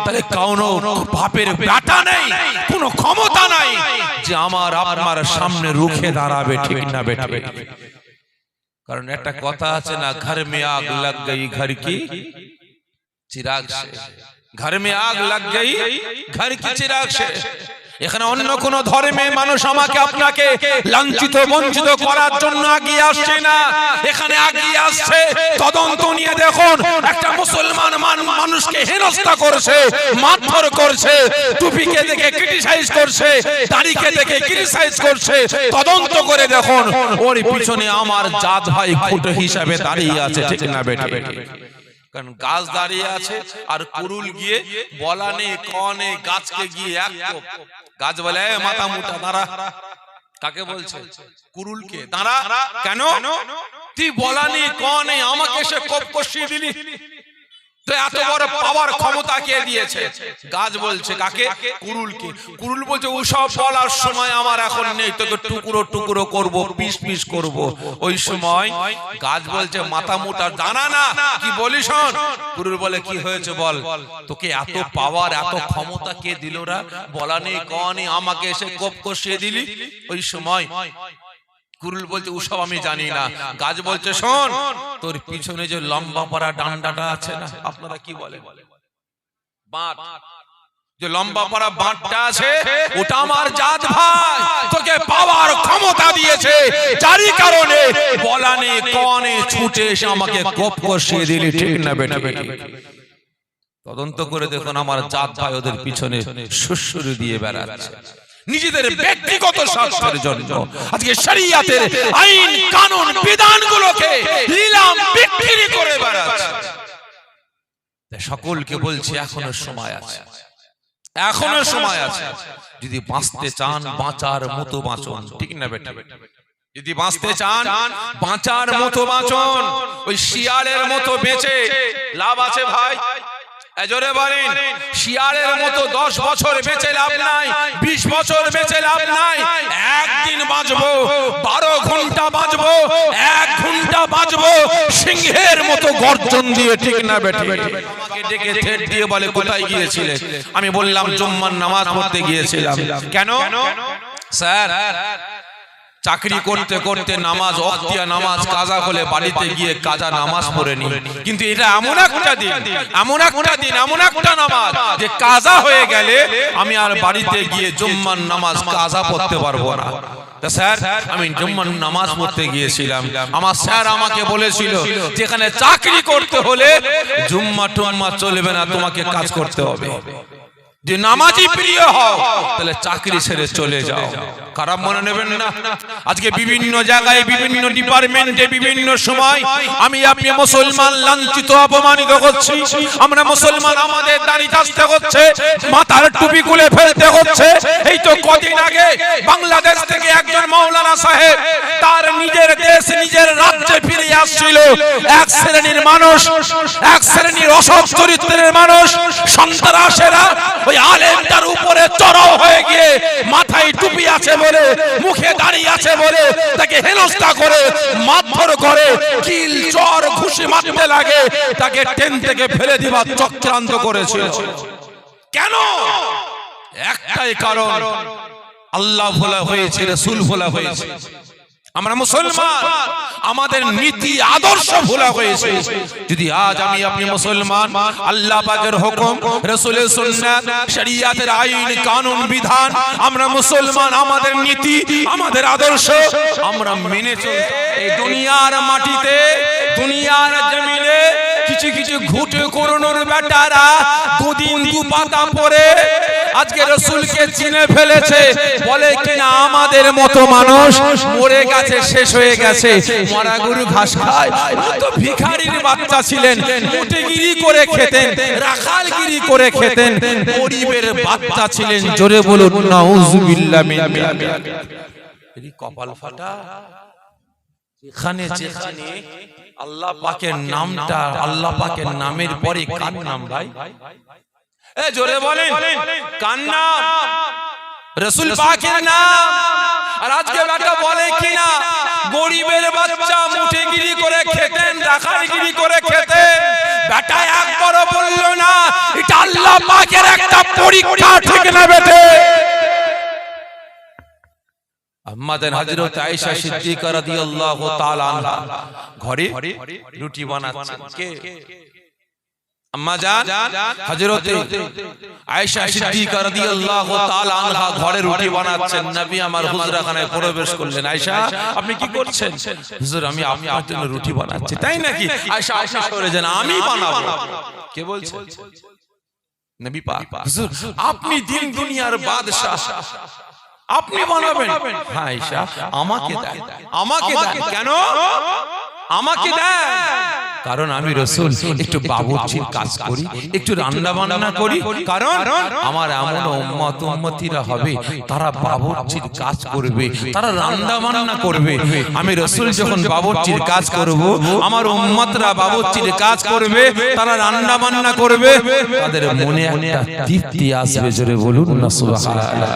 তাহলে কোনো বাপের বেটা নেই, কোনো ক্ষমতা নাই যে আমার আপনার সামনে রুখে দাঁড়াবে, ঠিক না বেটা? কারণ একটা কথা আছে না, ঘর মে আগ লাগ গই ঘর কি চিরাগ সে, ঘর মে আগ লাগ গই ঘর কি চিরাগ সে। এখানে অন্য কোন ধর্মে মানুষ আমাকে আপনাকে লাঞ্ছিত বঞ্চিত করার জন্য এগিয়ে আসছে না, এখানে এগিয়ে আসছে তদন্ত নিয়ে। দেখুন, একটা মুসলমান মানুষকে হেনস্থা করছে, মারধর করছে, টুপিকে দেখে ক্রিটিসাইজ করছে, দাড়িকে দেখে ক্রিটিসাইজ করছে, তদন্ত করে দেখুন ওর পিছনে আমার জাত ভাই খুঁটো হিসাবে দাঁড়িয়ে আছে, ঠিক না বেটা? কারণ গাছ দাঁড়িয়ে আছে আর কুরুল গিয়ে বলা নেই কনে গাছকে গিয়ে এক কোপ। গাছ বলে মাথা মুটা দাঁড়া। কাকে বলছে? কুরুলকে। দাঁড়া কেন? তুই বলা নেই কনে আমাকে সে কোপ কষিয়ে দিলি, তো এত বড় পাওয়ার ক্ষমতা কে দিয়েছে? গাছ বলছে কাকে? কুরুলকে। কুরুল বলছে ওসব বলার সময় আমার এখন নেই, তোকে টুকরো টুকরো করব, পিস পিস করব। ওই সময় গাছ বলছে মাথা মোটা দানা না, কি বলিস? কুরুল বলে কি হয়েছে বল, তোকে এত পাওয়ার এত ক্ষমতা কে দিলরা? বলা নেই কনে আমাকে এসে কোপ কষিয়ে দিলি। ওই সময় কুরুল বলছে ওসব আমি জানি না। গাছ বলছে শোন, তোর পিছনে যে লম্বা পাড়া ডান্ডাটা আছে না, আপনারা কি বলেন? বাঁট। যে লম্বা পাড়া বাঁটটা আছে ওটা আমার জাত ভাই, তোকে পাওয়ার ক্ষমতা দিয়েছে, যারই কারণে বলা নেই কনে ছুটে এসে আমাকে কোপ কষিয়ে দিলি, ঠিক না বেটা? তদন্ত করে দেখুন আমার জাত ভাই ওদের পিছনে সুসুরি দিয়ে বেড়াচ্ছে নিজেদের ব্যক্তিগত স্বার্থের জন্য। আজকে শরিয়াতের আইন কানুন বিধানগুলোকে নিলাম বিক্রি করে বেড়াচ্ছে। সকলকে বলছি এখনো সময় আছে, এখনো সময় আছে। যদি বাঁচতে চান বাঁচার মতো বাঁচুন, ঠিক না বেটা? যদি বাঁচতে চান বাঁচার মতো বাঁচুন। ওই শিয়ালের মতো বেঁচে লাভ আছে ভাই? জোরে বলেন। শিয়ালের মতো 10 বছর বেঁচে লাভ নাই, 20 বছর বেঁচে লাভ নাই। একদিন বাঁচবো, 12 ঘন্টা বাঁচবো, 1 ঘন্টা বাঁচবো সিংহের মতো গর্জন দিয়ে, ঠিক না বেটা? আমাকে ডেকে থেট দিয়ে বলে কোথায় গিয়েছিলে? আমি বললাম জুম্মার নামাজ পড়তে গিয়েছিলাম। কেন স্যার? চাকরি করতে করতে নামাজ ওয়াক্তিয়া নামাজ কাজা হলে বাড়িতে গিয়ে কাজা নামাজ পড়ে নি, কিন্তু এটা এমন একটা দিন, এমন একটা দিন, এমন একটা নামাজ যে কাজা হয়ে গেলে আমি আর বাড়িতে গিয়ে জুম্মার নামাজ কাজা পড়তে পারবো না। স্যার আমি জুম্মার নামাজ পড়তে গিয়েছিলাম, আমার স্যার আমাকে বলেছিল যেখানে চাকরি করতে হলে জুম্মা টুম্মা চলবে না, তোমাকে কাজ করতে হবে। যে নামাজি প্রিয় হও তাহলে চাকরি ছেড়ে চলে যাও। খারাপ মনে নেবেন না। আজকে বিভিন্ন জায়গায় বিভিন্ন ডিপার্টমেন্টে বিভিন্ন সময় আমি আপনি মুসলমান লাঞ্ছিত অপমানিত হচ্ছি। আমরা মুসলমান আমাদের দাড়ি কাটতে হচ্ছে, মাথার টুপি খুলে ফেলতে হচ্ছে। এই তো কদিন আগে বাংলাদেশ থেকে একজন মাওলানা সাহেব তার নিজের দেশ নিজের রাজ্যে ফিরে আসছিল। এক শ্রেণীর মানুষ, এক শ্রেণীর অসৎ চরিত্রের মানুষ সন্ত্রাসীরা ওই আলেমটার উপরে চড়াও হয়ে গিয়ে মাথায় টুপি আছে বলে, মুখে দাড়ি আছে বলে তাকে হেনস্থা করে, মারধর করে, কিল চর ঘুষি মারতে লাগে, তাকে ট্রেন থেকে ফেলে দিবার চক্রান্ত করেছিল। কেন? একটাই কারণ, আল্লাহ ভোলা হয়েছে, রাসূল ভোলা হয়েছে। আমরা মুসলমান, আমাদের নীতি আদর্শ ভোলা হয়েছে। যদি আজ আমি আপনি মুসলমান, আল্লাহ পাকের হুকুম, রাসূলের সুন্নাত, শরিয়াতের আইন কানুন বিধান, আমরা মুসলমান, আমাদের নীতি আমাদের আদর্শ আমরা মেনে চলি। এই দুনিয়ার মাটিতে, দুনিয়ার জমিনে কিছু কিছু ঘুটে করোনোর বেটারা দুদিন দু পাতা পরে আজকে রাসূলকে চিনে ফেলেছে, বলে কিনা আমাদের মতো মানুষ মরে গেছে, শেষ হয়ে গেছে, মরা গরু ঘাস খায়। তো ভিখারির বাচ্চা ছিলেন, মুটেগিরি করে খেতেন, রাখালগিরি করে খেতেন, গরিবের বাচ্চা ছিলেন। জোরে বলুন নাউযুবিল্লাহ মিন যালিক। এই কপাল ফাটা। যেখানে যেখানে আল্লাহ পাকের নামটা, আল্লাহ পাকের নামের পরে কার নাম ভাই? এ জোরে বলেন কার নাম? রাসূল পাকের নাম। আর আজকে বেটা বলে কিনা গরিবের বাচ্চা মুঠেগিরি করে খেতেন, রাখালগিরি করে খেতেন। বেটা একবারও বলল না এটা আল্লাহ পাকের একটা পরীক্ষা, ঠিক না বেটে? আমাদের হযরত আয়েশা সিদ্দিকা রাদিয়াল্লাহু তাআলা আনহা ঘরে রুটি বানাচ্ছেন। কে? আম্মা জান হযরত আয়েশা সিদ্দিকা রাদিয়াল্লাহু তাআলা আনহা ঘরে রুটি বানাচ্ছেন। নবী আমার হুজরাখানায় প্রবেশ করলেন। আয়েশা, আপনি কি করছেন? হুজুর, আমি আপনার জন্য রুটি বানাচ্ছি। তাই নাকি? আয়েশা আয়েশা সরে যান, আমি বানাবো। কে বলছে? নবী পাক। হুজুর, আপনি দিন দুনিয়ার বাদশা, আপনি বানাবেন? হ্যাঁ আয়েশা, আমাকে দেন, আমাকে দেন। কেন আমাকে দেন? কারণ আমি রাসূল একটু বাবুর্চির কাজ করি, একটু রান্না বান্না করি। কারণ আমার এমন উম্মত উম্মতিরা হবে, তারা বাবুর্চির কাজ করবে, তারা রান্না বান্না করবে। আমি রাসূল যখন বাবুর্চির কাজ করব, আমার উম্মতরা বাবুর্চির কাজ করবে, তারা রান্না বান্না করবে, তাদের মনে একটা তৃপ্তি আসবে। জোরে বলুন না সুবহানাল্লাহ।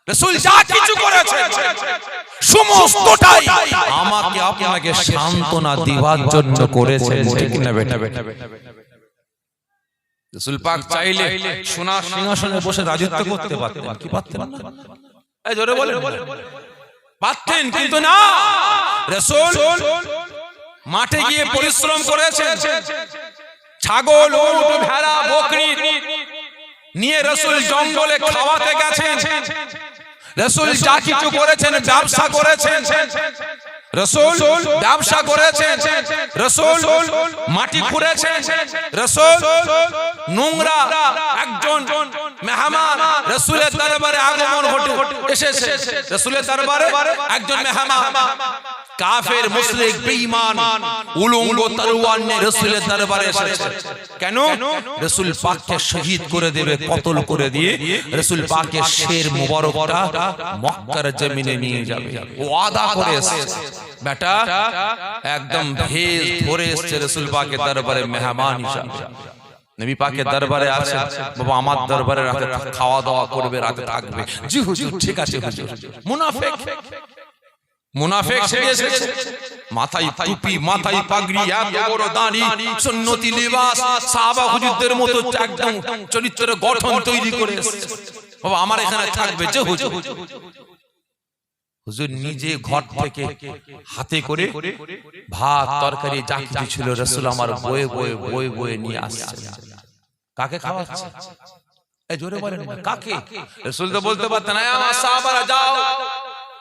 রাসূল যা কিছু করেছেন সমস্তটাই আমাকে আপনাকে সান্ত্বনা দিবার জন্য করেছেন, ঠিক না বেটা? রাসূল পাক চাইলে সোনার সিংহাসনে বসে রাজত্ব করতে পারতেন, কি পারতেন না? এই জোরে বলেন। পারতেন, কিন্তু না। রাসূল মাঠে গিয়ে পরিশ্রম করেছেন। ছাগল, উট, ভেড়া, বকরি নিয়ে রাসূল জঙ্গলে খাওয়াতে গেছেন। রাসূল যা কিছু করেছেন, ব্যবসা করেছেন। রাসূল ব্যবসা করেছেন। রাসূল মাটি খুঁড়েছেন। রাসূল নোংরা একজন মেহমান রাসূলের দরবারে আগমন ঘটে এসেছে। রাসূলের দরবারে একজন মেহমান কাফের, মুশরিক, বেঈমান, উলঙ্গ তরওয়ার নিয়ে রাসূলের দরবারে এসেছে। কেন? রাসূল পাককে শহীদ করে দেবে, কতল করে দিয়ে রাসূল পাকের শের মুবারকটা মক্কার জমিনে নিয়ে যাবে। ওয়াদা করে এসেছে। বেটা একদম ভেজ ধরে এসেছে রাসূল পাকের দরবারে মেহমান হিসেবে। নবী পাকের দরবারে আছে, বাবা আমার দরবারে রাতে খাওয়া দাওয়া করবে, রাতে থাকবে। জি হুজুর, ঠিক আছে হুজুর। মুনাফিক মুনাফিক সেজে এসেছে, মাথায় টুপি, মাথায় পাগড়ি, এত বড় দাড়ি, সুন্নতি লিবাস, সাহাবা হুজুরদের মতো একদম চরিত্রের গঠন তৈরি করে এসেছে। বাবা আমার এখানে থাকবে। যে হুজুর, হুজুর নিজে ঘর থেকে হাতে করে ভাত তরকারি যা কিছু ছিল রাসূল আমার বয়ে বয়ে বয়ে বয়ে নিয়ে আসছে। কাকে খাওয়াচ্ছে? এই জোরে বলেন না, কাকে? রাসূল তো বলতে পারতেন, আমার সাহাবারা যাও,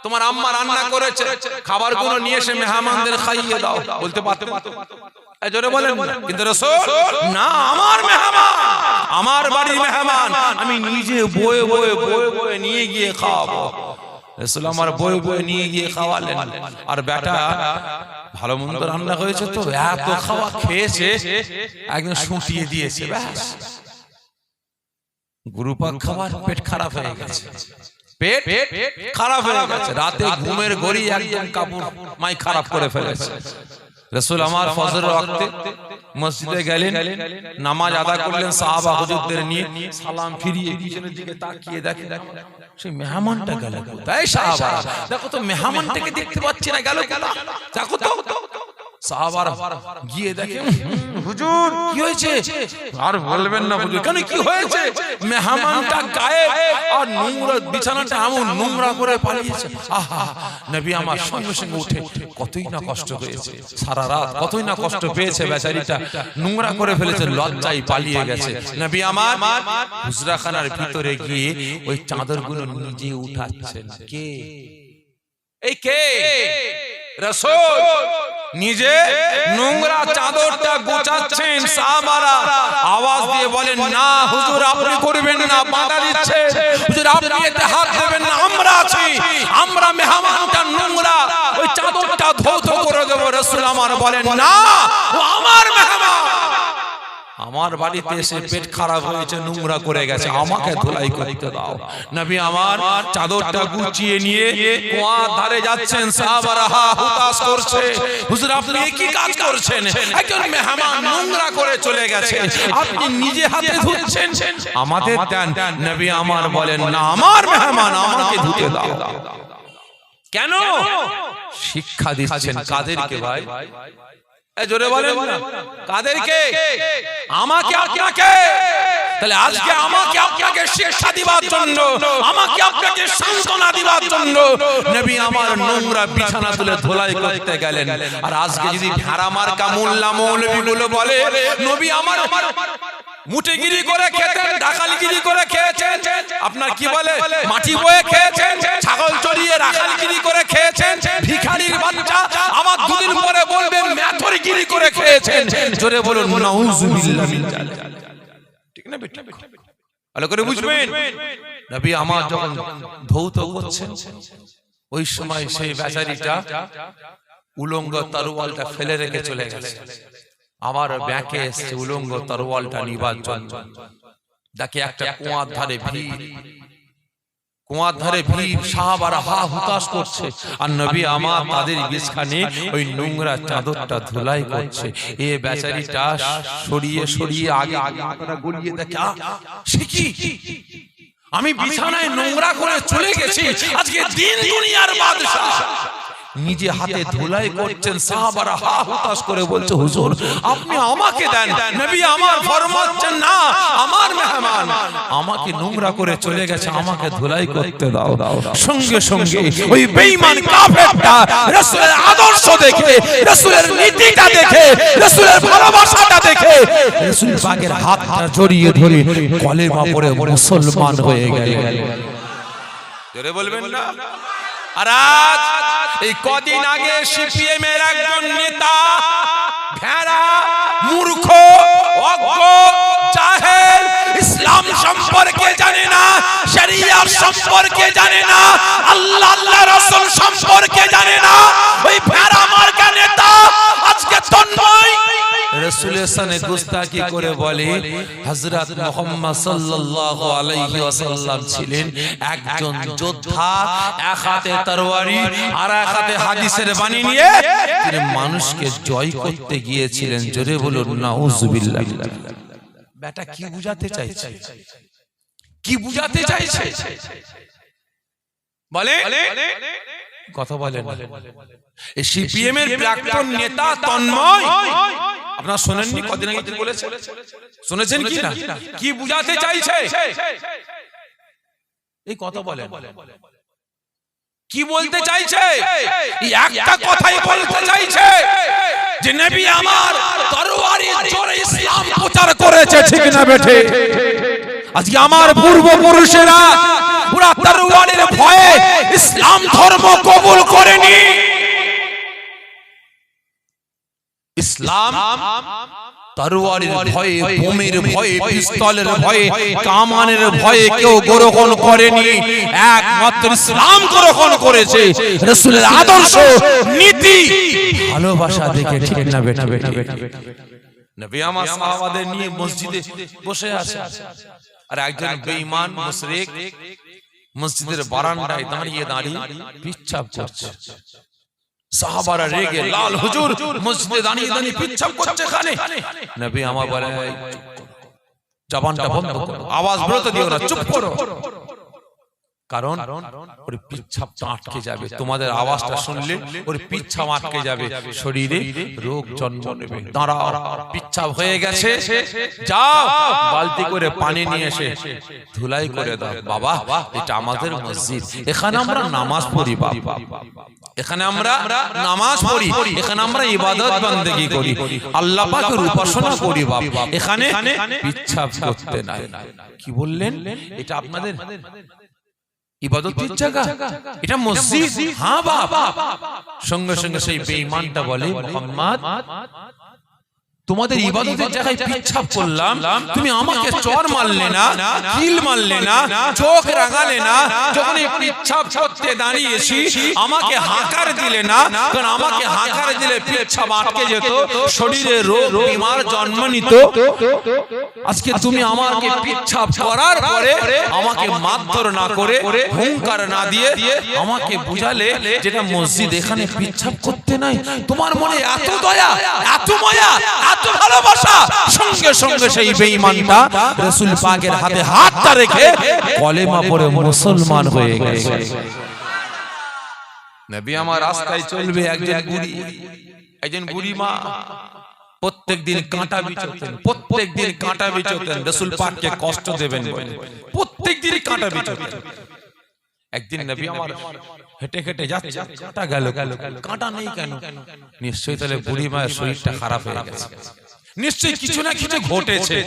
তোমার আম্মা রান্না করেছে, খাবারগুলো নিয়ে এসে মেহমানদের খাইয়ে দাও, বলতে পারতেন। এই জোরে বলেন না। কিন্তু রাসূল না, আমার মেহমান, আমার বাড়ির মেহমান, আমি নিজে বয়ে বয়ে বয়ে বয়ে নিয়ে গিয়ে খাওয়াবো। রাসূল আমার বয়ে বয়ে নিয়ে গিয়ে খাওয়ালেন। আর বেটা ভালো মন্দ রান্না হয়েছে তো এত খাওয়া খেয়েছে, একদম শুটিয়ে দিয়েছে। ব্যাস গুরুপাক খাবার, পেট খারাপ হয়ে গেছে, পেট খারাপ হয়ে গেছে। রাতে ঘুমের ঘড়ি একদম কাপড় মাই খারাপ করে ফেলেছে। রাসূল আমার ফজরের ওয়াক্তে মসজিদে গেলেন, নামাজ আদা করলেন সাহাবা হুজুরদের নিয়ে, সালাম ফিরিয়ে পিছনের দিকে তাকিয়ে দেখে সেই মেহমানটা গেল কোথায়? সাহাবা দেখো তো, মেহমানটাকে দেখতে পাচ্ছি না, গেল কোথায়? দেখো তো। সাহাবারা গিয়ে দেখে, হুজুর কি হয়েছে? আর বলবেন না হুজুর। কেন, কি হয়েছে? মেহমানটা গায়েব, আর নোংরা বিছানাটা এমন নোংরা করে পালিয়েছে। আহা, নবী আমার সঙ্গে সঙ্গে উঠে কতই না কষ্ট হয়েছে, সারা রাত কতই না কষ্ট পেয়েছে বেচারিটা, নোংরা করে ফেলেছে, লজ্জায় পালিয়ে গেছে। নবী আমার হুজরাখানার ভিতরে গিয়ে ওই চাদরগুলো নিজে উঠাচ্ছেন। কে? এই কে? রাসূল নিজে নোংরা চাদরটা গোছাচ্ছেন। সাহাবারা আওয়াজ দিয়ে বলেন, না হুজুর আপনি করবেন না, বাধা দিচ্ছে। হুজুর আপনি এতে হাত দেবেন না, আমরা আছি, আমরা মেহমানটা নোংরা, ওই চাদরটা ধৌত করে দেব। রাসূল আমার বলেন, না ও আমার মেহমান, আমার বাড়িতে এসে পেট খারাপ হয়েছে, নোংরা করে গেছে, আমাকে ধুলাই করতে দাও। নবী আমার চাদরটা গুছিয়ে নিয়ে কুয়ার ধারে যাচ্ছেন। সাহাবারা হুতাশ করছে, হুজুর আপনি কি কাজ করছেন? একজন মেহমান নোংরা করে চলে গেছে, আপনি নিজে হাতে ধুচ্ছেন, আমাদের দেন। নবী আমার বলেন, না আমার মেহমান, আমাকে ধুতে দাও। কেন? শিক্ষা দিচ্ছেন কাদেরকে ভাই? জোরে বলেন না কাদেরকে? আমাকে আপনাকে। তাহলে আজকে আমাকে আপনাকে শিক্ষা দিবার জন্য, আমাকে আপনাকে সান্ত্বনা দিবার জন্য নবী আমার নোংরা বিছানা তুলে ধোলাই করতে গেলেন। আর আজকে যদি ভেড়া মার্কা মোল্লা মৌলভীগুলো বলে নবী আমার মুটিগিরি করে খেতেন, ডাকালগিরি করে খেয়েছেন, আপনার কি বলে মাটি বয়ে খেয়েছেন, ছাগল চড়িয়ে রাখালগিরি করে খেয়েছেন, ভিখারির বাচ্চা আবার দুদিন পরে বলবেন মেথরগিরি করে খেয়েছেন। জোরে বলুন নাউজুবিল্লাহ মিন যালিক। ঠিক না বেটা? ভালো করে বুঝবেন। নবী আমার যখন ধৌত করছেন ওই সময় সেই বেচারিটা উলঙ্গ তরোয়ালটা ফেলে রেখে চলে গেছে। আবার ব্যাকে এসে উলঙ্গ তরোয়ালটা নিবার জন্য দেখে একটা কুয়ার ধারে ভিড়, কুয়ার ধারে ভিড়, সাহাবারা হা হুতাশ করছে। আর নবী আমার তাদের বিছানে ওই নোংরা চাদরটা ধুলাই করছে। এ বেচারিটা সরিয়ে সরিয়ে আগে আগে হাতটা গলিয়ে দেখে, সে কি, আমি বিছানায় নোংরা করে চলে গেছি, আজকে দিন দুনিয়ার বাদশা নিজে হাতে ধুলাই করছেন। সাহাবারা হা হুতাশ করে বলছে, হুজুর আপনি আমাকে দেন। নবী আমার ফরমাচ্ছেন, না আমার মেহমান আমাকে নোংরা করে চলে গেছে, আমাকে ধুলাই করতে দাও। সঙ্গে সঙ্গে ওই বেঈমান কাফেরটা রাসূলের আদর্শ দেখে, রাসূলের নীতিটা দেখে, রাসূলের ভালোবাসাটা দেখে রাসূল পাকের হাতটা জড়িয়ে ধরে কলেমা পড়ে মুসলমান হয়ে গেল। জোরে বলবেন না? আর আজ এই কদিন আগে সিপিএম এর একজন নেতা ভেড়া, মূর্খ, অজ্ঞ, জাহেল, ইসলাম সম্পর্কে জানে না, শরিয়ত সম্পর্কে জানে না, আল্লাহ আল্লাহ রাসূল সম্পর্কে জানে না, ওই ভেড়া মার্কা নেতা আজকে তন্ময় রাসূলের সানে গুস্তাখি করে বলে হযরত মুহাম্মদ সাল্লাল্লাহু আলাইহি ওয়াসাল্লাম ছিলেন একজন যোদ্ধা, এক হাতে তরবারি আর এক হাতে হাদিসের বাণী নিয়ে তিনি মানুষকে জয় করতে গিয়েছিলেন। জোরে বলুন নাউজুবিল্লাহ। বেটা কি বুঝাতে চাইছে? কি বুঝাতে চাইছে বলে? কথা বলেন। এই সিপিএম এর প্রাক্তন নেতা তন্ময়, আপনারা শুনেননি কদিন আগে কি বলেছে? শুনেছেন কি না? কি বুঝাতে চাইছে এই কথা বলেন। কি বলতে চাইছে? একটা কথাই বলতে চাইছে যে নবী আমার তরবারির জোরে ইসলাম প্রচার করেছে, ঠিক না বেঠে? আজকে আমার পূর্বপুরুষেরা পুরা তরবারির ভয়ে ইসলাম ধর্ম কবুল করেনি। ইসলাম তরবারির ভয়ে, বোমের ভয়ে, পিস্তলের ভয়ে, কামানের ভয়ে কেউ গ্রহণ করেনি। একমাত্র ইসলাম গ্রহণ করেছে, রাসূলের আদর্শ, নীতি, ভালোবাসা দেখে, ঠিক না বেটা? নবী আমার সাহাবাদের নিয়ে মসজিদে বসে আছে, আর একজন বেঈমান মুশরিক মসজিদের বারান্দায় দাঁড়িয়ে দাঁড়িয়ে পিচ্ছাপ করছে। সাহাবারা রেগে লাল, হুজুর মসজিদে দাঁড়িয়ে দাঁড়িয়ে পিচ্ছাপ করছে এখানে। নবী আমার বলে, জবানটা বন্ধ করো, আওয়াজ বেরোতে দিও না, চুপ করো, কারণ ওর পিচ্ছাপটা আটকে যাবে। তোমাদের আওয়াজটা শুনলে ওর পিচ্ছাপ আটকে যাবে, শরীরে রোগ জন্ম নেবে। দাঁড়াও, পিচ্ছাপ হয়ে গেছে, যাও বালতি করে পানি নিয়ে এসে ধুলাই করে দাও। বাবা এটা আমাদের মসজিদ, এখানে আমরা নামাজ পড়ি, বাবা এখানে আমরা নামাজ পড়ি, এখানে আমরা ইবাদত বান্দেগি করি, আল্লাহ পাকের উপাসনা করি, বাবা এখানে পিচ্ছাপ করতে নাই। কি বললেন? এটা আপনাদের ইবাদতের জায়গা, এটা মসজিদ। হ্যাঁ বাবা। সঙ্গে সঙ্গে সেই বেঈমানটা বলে, মুহাম্মদ তোমাদের ইবাদতের জায়গায় পিচ্ছাপ করলাম, তুমি আমাকে চর মারলে না, কিল মারলে না, চোখ রাগালে না, যখন এই পিচ্ছাপ করতে দাঁড়িয়েছি আমাকে হাঁকার দিলে না, কারণ আমাকে হাঁকার দিলে পিচ্ছাপ আটকে যেত, শরীরে রোগ বিমার জন্ম নিত। আজকে তুমি আমাকে পিচ্ছাপ করার পরে আমাকে মারধর না করে, হুঙ্কার না দিয়ে আমাকে বুঝালে যেটা মসজিদ, এখানে পিচ্ছাপ করতে নাই। তোমার মনে এত দয়া, এত মায়া, এত ভালোবাসা। সঙ্গে সঙ্গে সেই বেঈমানটা রাসূল পাকের হাতে হাতটা রেখে কলেমা পড়ে মুসলমান হয়ে গেছে। নবী আমার রাস্তায় চলবে একজন বুড়ি, একজন বুড়ি মা প্রত্যেকদিন কাঁটা বিচতেন, প্রত্যেকদিন কাঁটা বিচতেন, রাসূল পাককে কষ্ট দেবেন বলে প্রত্যেকদিন কাঁটা বিচতেন। একদিন নবী আমার হেঁটে হেঁটে যাচ্ছে, কাঁটা গেল, কাঁটা নেই কেন? নিশ্চয়ই তাহলে বুড়ি মায়ের শরীরটা খারাপ হয়ে গেছে, নিশ্চয়ই কিছু না কিছু ঘটেছে,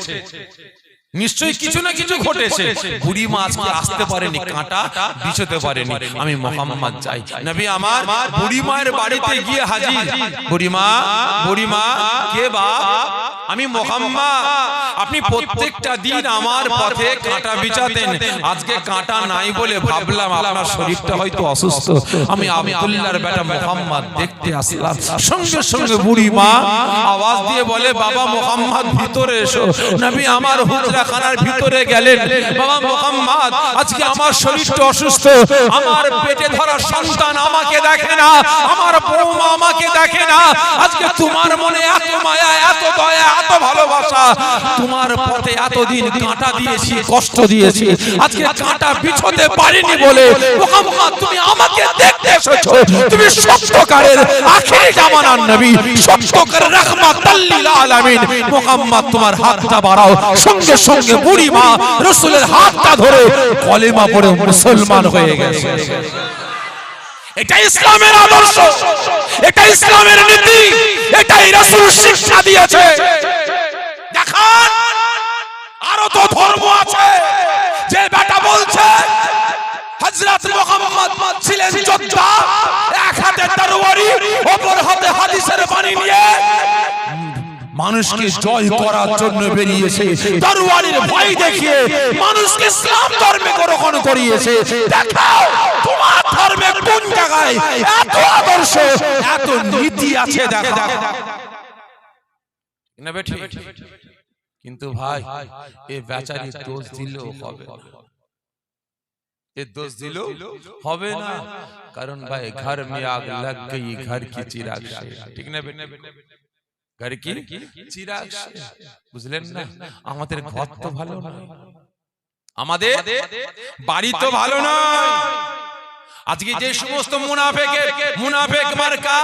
নিশ্চয়ই কিছু না কিছু ঘটেছে। বুড়ি মা আজকে আসতে পারেনি, কাঁটা বিছতে পারেনি। আমি মুহাম্মদ চাই। নবী আমার বুড়ি মায়ের বাড়িতে গিয়ে হাজির। বুড়ি মা কে বাপ? আমি মুহাম্মদ। আপনি প্রত্যেকটা দিন আমার পথে কাঁটা বিছাতেন, আজকে কাঁটা নাই বলে ভাবলাম আপনার শরীরটা হয়তো অসুস্থ। আমি আব্দুল্লাহর বেটা মুহাম্মদ দেখতে আসলাম। সঙ্গে সঙ্গে বুড়ি মা আওয়াজ দিয়ে বলে, বাবা মুহাম্মদ ভিতরে এসো। নবী আমার হুজরাখানার ভিতরে গেলেন। বাবা মুহাম্মদ, আজকে আমার শরীরটা অসুস্থ, আমার পেটে ধরা সন্তান আমাকে দেখে না, আমার বৌমা আমাকে দেখে না। আজকে তোমার মনে এত মায়া, এত দয়া, এত ভালোবাসা, তোমার পথে এতদিন কাঁটা দিয়েছি, কষ্ট দিয়েছি, আজকে কাঁটা বিছতে পারিনি বলে মুহাম্মদ তুমি আমাকে দেখতে এসেছো। তুমি সত্যকারের আখিরি জামানার নবী, সত্যকারের রাহমাতাল লিল আলামিন। মুহাম্মদ তোমার হাতটা বাড়াও। সঙ্গে সঙ্গে বুড়ি মা রাসূলের হাতটা ধরে কলেমা পড়ে মুসলমান হয়ে গেছে। এটা ইসলামের আদর্শ, এটা ইসলামের নীতি, এটাই রাসূল শিক্ষা দিয়েছে। দেখান আরো তো ধর্ম আছে। যে বেটা বলছে হযরত মুহাম্মদ ছিলেন যোদ্ধা, এক হাতে তরবারি, অপর হাতে হাদিসের বাণী নিয়ে মানুষকে জয় করার জন্য বেরিয়েছে, তরবারির ভয় দেখিয়ে মানুষকে ইসলাম ধর্মে গ্রহণ করিয়েছে। দেখাও তোমার ধর্মে কোন জায়গায় এত আদর্শ, এত নীতি আছে, দেখাও না বেটি। কিন্তু ভাই এই বেচারি দোষ দিলেও হবে না, এই দোষ দিলেও হবে না। কারণ ভাই ঘর মে আগ লাগ গই, ঘর কি চিরাগ শেষ, ঠিক না বেটি? ঘর কি চিরাগ শেষ, বুঝলেন না? আমাদের ঘর তো ভালো না, আমাদের বাড়ি তো ভালো না। আজকে যে সমস্ত মুনাফিক মার্কা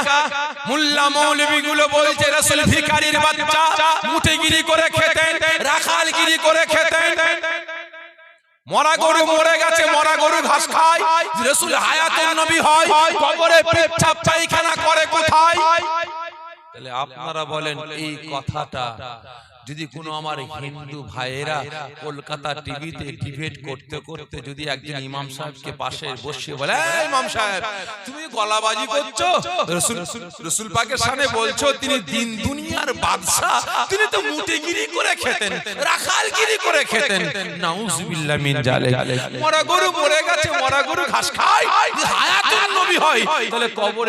মোল্লা মৌলবী গুলো বলছে রাসূল ভিখারির বাচ্চা, মুঠিগিরি করে খেতেন, রাখালগিরি করে খেতেন, মরা গরু মরে গেছে, মরা গরু ঘাস খায়, রাসূল হায়াতুন নবী হয়, কবরে পেচ্ছাপ পায়খানা করে কোথায়? তাহলে আপনারা বলেন এই কথাটা যদি কোনো আমার হিন্দু ভাইয়েরা কলকাতা টিভিতে ডিবেট করতে করতে যদি একদিন ইমাম সাহেবকে পাশে বসিয়ে বলে, ইমাম সাহেব তুমি গলাবাজি করছো, রাসূল পাকের সামনে বলছো তিনি দিন দুনিয়ার বাদশা, তিনি তো মুঠিগিরি করে খেতেন, রাখালগিরি করে খেতেন, নাউজুবিল্লাহ মিন জালিক, মরা গরু মরে গেছে, মরা গরু ঘাস খায়, হায়াতুন নবী হয়, তাহলে কবরে